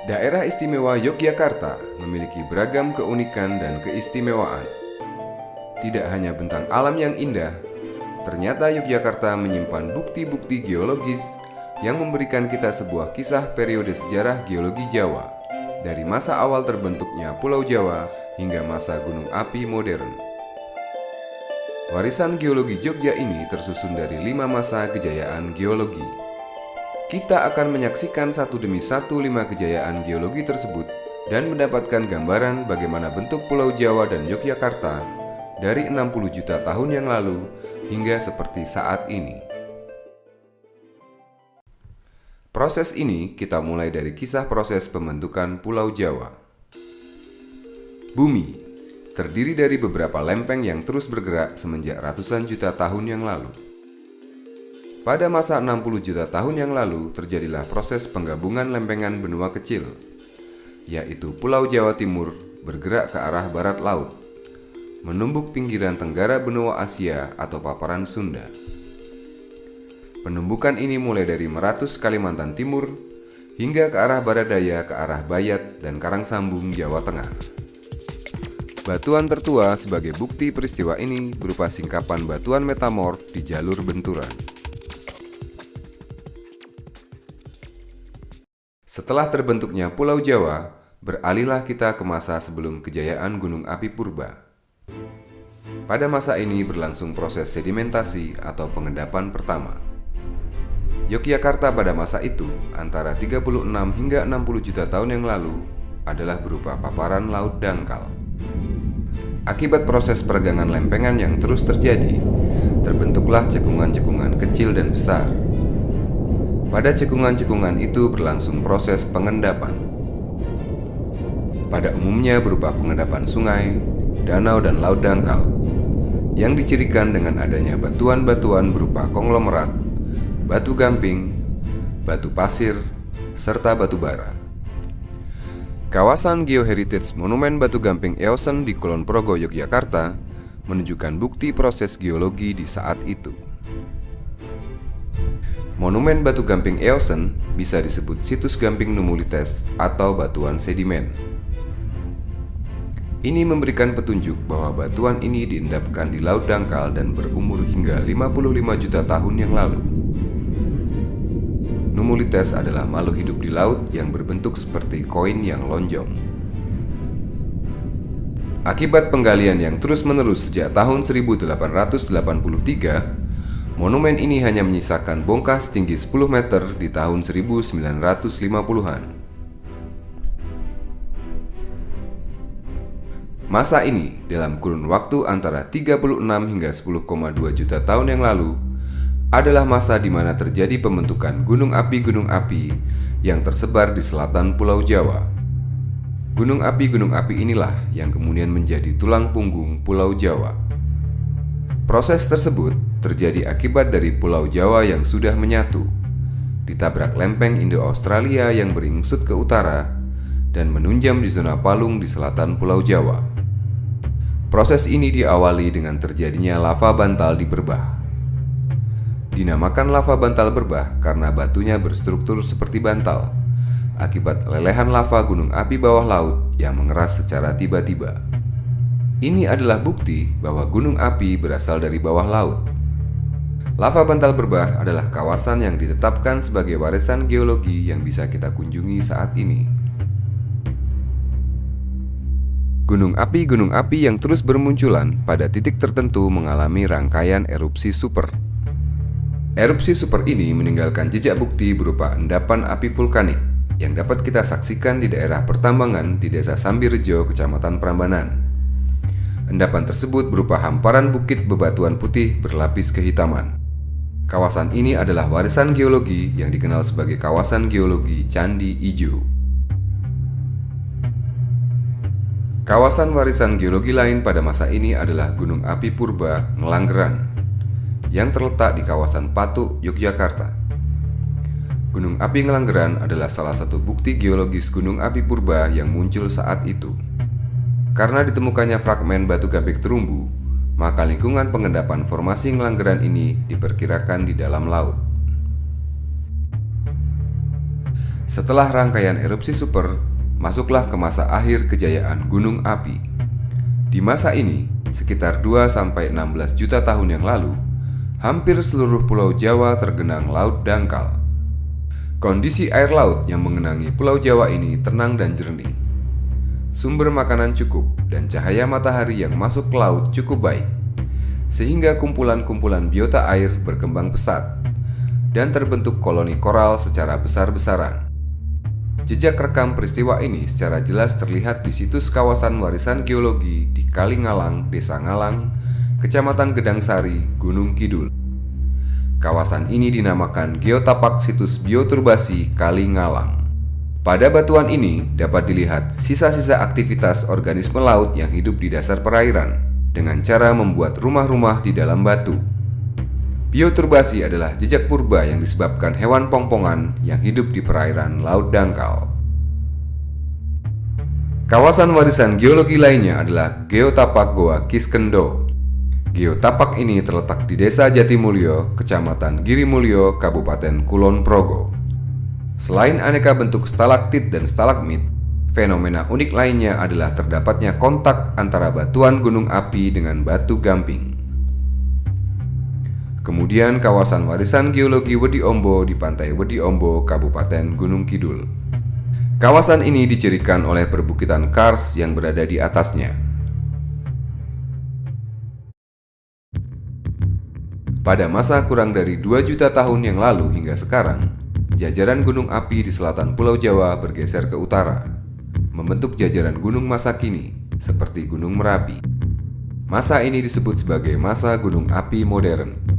Daerah Istimewa Yogyakarta memiliki beragam keunikan dan keistimewaan. Tidak hanya bentang alam yang indah, ternyata Yogyakarta menyimpan bukti-bukti geologis yang memberikan kita sebuah kisah periode sejarah geologi Jawa, dari masa awal terbentuknya Pulau Jawa hingga masa gunung api modern. Warisan geologi Jogja ini tersusun dari 5 masa kejayaan geologi. Kita akan menyaksikan satu demi satu 5 kejayaan geologi tersebut dan mendapatkan gambaran bagaimana bentuk Pulau Jawa dan Yogyakarta dari 60 juta tahun yang lalu hingga seperti saat ini. Proses ini kita mulai dari kisah proses pembentukan Pulau Jawa. Bumi terdiri dari beberapa lempeng yang terus bergerak semenjak ratusan juta tahun yang lalu. Pada masa 60 juta tahun yang lalu terjadilah proses penggabungan lempengan benua kecil, yaitu Pulau Jawa Timur bergerak ke arah barat laut, menumbuk pinggiran tenggara benua Asia atau paparan Sunda. Penumbukan ini mulai dari Meratus Kalimantan Timur hingga ke arah barat daya ke arah Bayat dan Karangsambung Jawa Tengah. Batuan tertua sebagai bukti peristiwa ini berupa singkapan batuan metamorf di jalur benturan. Setelah terbentuknya Pulau Jawa, beralihlah kita ke masa sebelum kejayaan gunung api purba. Pada masa ini berlangsung proses sedimentasi atau pengendapan pertama. Yogyakarta pada masa itu, antara 36 hingga 60 juta tahun yang lalu, adalah berupa paparan laut dangkal. Akibat proses peregangan lempengan yang terus terjadi, terbentuklah cekungan-cekungan kecil dan besar. Pada cekungan-cekungan itu berlangsung proses pengendapan. Pada umumnya berupa pengendapan sungai, danau dan laut dangkal, yang dicirikan dengan adanya batuan-batuan berupa konglomerat, batu gamping, batu pasir, serta batu bara. Kawasan Geoheritage Monumen Batu Gamping Eosen di Kulon Progo, Yogyakarta menunjukkan bukti proses geologi di saat itu. Monumen Batu Gamping Eosen bisa disebut situs gamping numulites atau batuan sedimen. Ini memberikan petunjuk bahwa batuan ini diendapkan di laut dangkal dan berumur hingga 55 juta tahun yang lalu. Numulites adalah makhluk hidup di laut yang berbentuk seperti koin yang lonjong. Akibat penggalian yang terus-menerus sejak tahun 1883, monumen ini hanya menyisakan bongkah setinggi 10 meter di tahun 1950-an. Masa ini dalam kurun waktu antara 36 hingga 10,2 juta tahun yang lalu adalah masa di mana terjadi pembentukan gunung api yang tersebar di selatan Pulau Jawa. Gunung api inilah yang kemudian menjadi tulang punggung Pulau Jawa. Proses tersebut terjadi akibat dari Pulau Jawa yang sudah menyatu, ditabrak lempeng Indo-Australia yang beringsut ke utara dan menunjam di zona palung di selatan Pulau Jawa. Proses ini diawali dengan terjadinya lava bantal di Berbah. Dinamakan lava bantal Berbah karena batunya berstruktur seperti bantal, akibat lelehan lava gunung api bawah laut yang mengeras secara tiba-tiba. Ini adalah bukti bahwa gunung api berasal dari bawah laut. Lava bantal Berbah adalah kawasan yang ditetapkan sebagai warisan geologi yang bisa kita kunjungi saat ini. Gunung api yang terus bermunculan pada titik tertentu mengalami rangkaian erupsi super. Erupsi super ini meninggalkan jejak bukti berupa endapan api vulkanik yang dapat kita saksikan di daerah pertambangan di Desa Sambirejo, Kecamatan Prambanan. Endapan tersebut berupa hamparan bukit bebatuan putih berlapis kehitaman. Kawasan ini adalah warisan geologi yang dikenal sebagai kawasan geologi Candi Ijo. Kawasan warisan geologi lain pada masa ini adalah Gunung Api Purba Ngelanggeran yang terletak di kawasan Patuk, Yogyakarta. Gunung api Ngelanggeran adalah salah satu bukti geologis gunung api purba yang muncul saat itu. Karena ditemukannya fragmen batu gamping terumbu, maka lingkungan pengendapan formasi Ngelanggeran ini diperkirakan di dalam laut. Setelah rangkaian erupsi super, masuklah ke masa akhir kejayaan gunung api. Di masa ini, sekitar 2-16 juta tahun yang lalu, hampir seluruh pulau Jawa tergenang laut dangkal. Kondisi air laut yang mengenangi pulau Jawa ini tenang dan jernih. Sumber makanan cukup dan cahaya matahari yang masuk ke laut cukup baik, sehingga kumpulan-kumpulan biota air berkembang pesat dan terbentuk koloni koral secara besar-besaran. Jejak rekam peristiwa ini secara jelas terlihat di situs kawasan warisan geologi di Kalingalang, Desa Ngalang, Kecamatan Gedangsari, Gunung Kidul. Kawasan ini dinamakan Geotapak Situs Bioturbasi Kalingalang. Pada batuan ini dapat dilihat sisa-sisa aktivitas organisme laut yang hidup di dasar perairan dengan cara membuat rumah-rumah di dalam batu. Bioturbasi adalah jejak purba yang disebabkan hewan pongpongan yang hidup di perairan laut dangkal. Kawasan warisan geologi lainnya adalah Geotapak Goa Kiskendo. Geotapak ini terletak di Desa Jatimulyo, Kecamatan Girimulyo, Kabupaten Kulon Progo. Selain aneka bentuk stalaktit dan stalagmit, fenomena unik lainnya adalah terdapatnya kontak antara batuan gunung api dengan batu gamping. Kemudian kawasan warisan geologi Wedi Ombo di Pantai Wedi Ombo, Kabupaten Gunung Kidul. Kawasan ini dicirikan oleh perbukitan kars yang berada di atasnya. Pada masa kurang dari 2 juta tahun yang lalu hingga sekarang, jajaran gunung api di selatan Pulau Jawa bergeser ke utara, membentuk jajaran gunung masa kini, seperti Gunung Merapi. Masa ini disebut sebagai masa gunung api modern.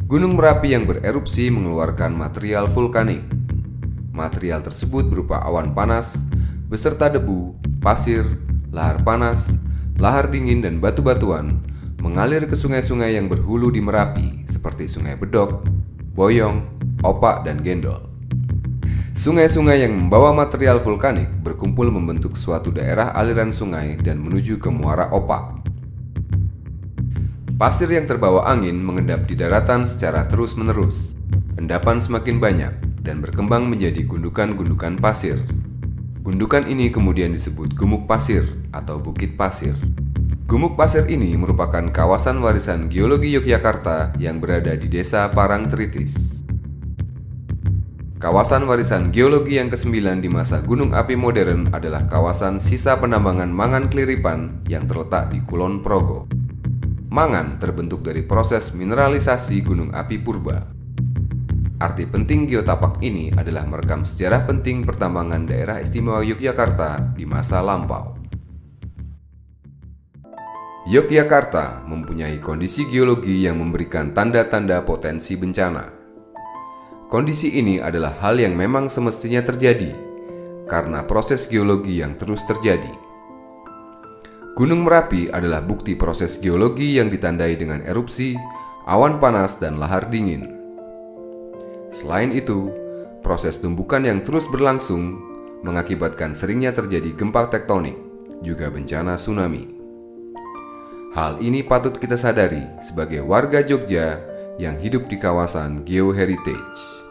Gunung Merapi yang bererupsi mengeluarkan material vulkanik. Material tersebut berupa awan panas, beserta debu, pasir, lahar panas, lahar dingin, dan batu-batuan mengalir ke sungai-sungai yang berhulu di Merapi, seperti Sungai Bedok, Boyong, Opak, dan Gendol. Sungai-sungai yang membawa material vulkanik berkumpul membentuk suatu daerah aliran sungai dan menuju ke muara Opak. Pasir yang terbawa angin mengendap di daratan secara terus-menerus. Endapan semakin banyak dan berkembang menjadi gundukan-gundukan pasir. Gundukan ini kemudian disebut gumuk pasir atau bukit pasir. Gumuk pasir ini merupakan kawasan warisan geologi Yogyakarta yang berada di Desa Parangtritis. Kawasan warisan geologi yang ke-9 di masa gunung api modern adalah kawasan sisa penambangan mangan keliripan yang terletak di Kulon Progo. Mangan terbentuk dari proses mineralisasi gunung api purba. Arti penting geotapak ini adalah merekam sejarah penting pertambangan daerah istimewa Yogyakarta di masa lampau. Yogyakarta mempunyai kondisi geologi yang memberikan tanda-tanda potensi bencana. Kondisi ini adalah hal yang memang semestinya terjadi karena proses geologi yang terus terjadi. Gunung Merapi adalah bukti proses geologi yang ditandai dengan erupsi, awan panas, dan lahar dingin. Selain itu, proses tumbukan yang terus berlangsung mengakibatkan seringnya terjadi gempa tektonik, juga bencana tsunami. Hal ini patut kita sadari sebagai warga Jogja yang hidup di kawasan geoheritage.